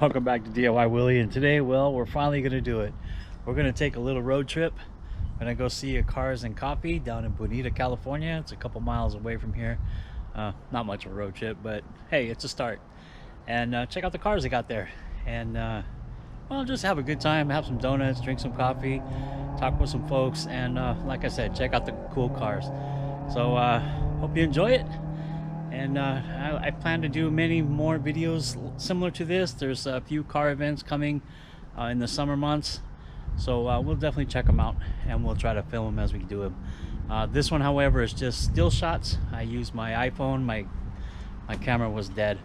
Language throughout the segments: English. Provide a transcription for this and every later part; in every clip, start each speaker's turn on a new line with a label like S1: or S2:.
S1: Welcome back to DIY Willie, and today, well, we're finally gonna do it. We're gonna take a little road trip. We're gonna go see a Cars and Coffee down in Bonita, California. It's a couple miles away from here. Not much of a road trip, but hey, it's a start. And check out the cars they got there. And well, just have a good time, have some donuts, drink some coffee, talk with some folks, and like I said, check out the cool cars. So hope you enjoy it. And I plan to do many more videos similar to this. There's a few car events coming in the summer months, so we'll definitely check them out, and we'll try to film them as we do them. This one, however, is just still shots. I use my iPhone. My camera was dead.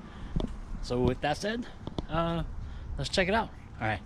S1: So with that said, let's check it out. All right.